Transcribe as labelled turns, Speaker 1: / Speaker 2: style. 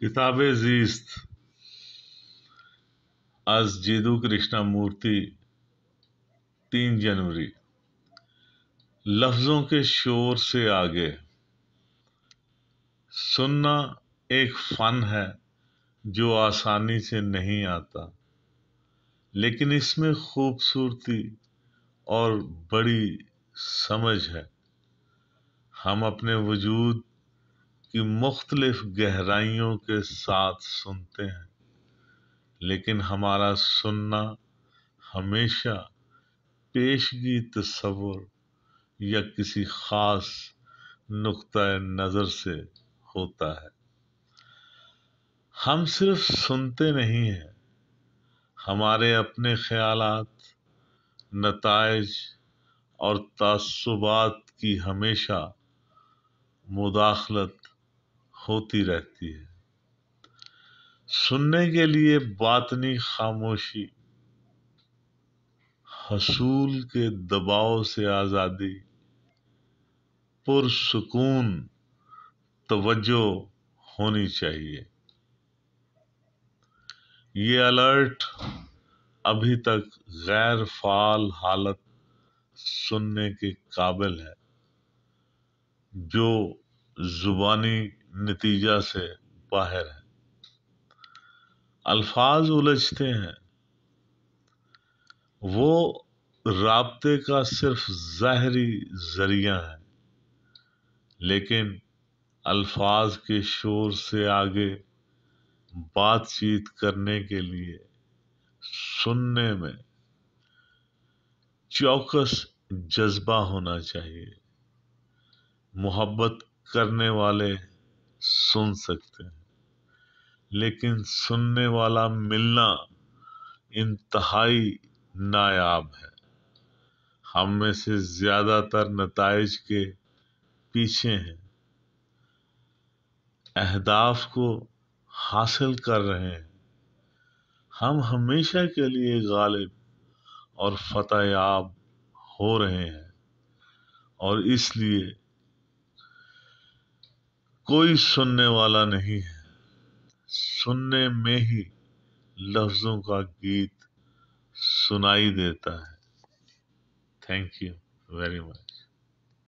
Speaker 1: کتاب زیست از جیدو کرشنا مورتی 3 جنوری۔ لفظوں کے شور سے آگے سننا ایک فن ہے جو آسانی سے نہیں آتا، لیکن اس میں خوبصورتی اور بڑی سمجھ ہے۔ ہم اپنے وجود کی مختلف گہرائیوں کے ساتھ سنتے ہیں، لیکن ہمارا سننا ہمیشہ پیشگی تصور یا کسی خاص نقطہ نظر سے ہوتا ہے۔ ہم صرف سنتے نہیں ہیں، ہمارے اپنے خیالات، نتائج اور تعصبات کی ہمیشہ مداخلت ہوتی رہتی ہے۔ سننے کے لیے باطنی خاموشی، حصول کے دباؤ سے آزادی، پرسکون توجہ ہونی چاہیے۔ یہ الرٹ ابھی تک غیر فعال حالت سننے کے قابل ہے، جو زبانی نتیجہ سے باہر ہے۔ الفاظ الجھتے ہیں، وہ رابطے کا صرف ظاہری ذریعہ ہیں، لیکن الفاظ کے شور سے آگے بات چیت کرنے کے لیے سننے میں چوکس جذبہ ہونا چاہیے۔ محبت کرنے والے سن سکتے ہیں، لیکن سننے والا ملنا انتہائی نایاب ہے۔ ہم میں سے زیادہ تر نتائج کے پیچھے ہیں، اہداف کو حاصل کر رہے ہیں۔ ہم ہمیشہ کے لیے غالب اور فتح یاب ہو رہے ہیں، اور اس لیے کوئی سننے والا نہیں ہے۔ سننے میں ہی لفظوں کا گیت سنائی دیتا ہے۔ Thank you very much.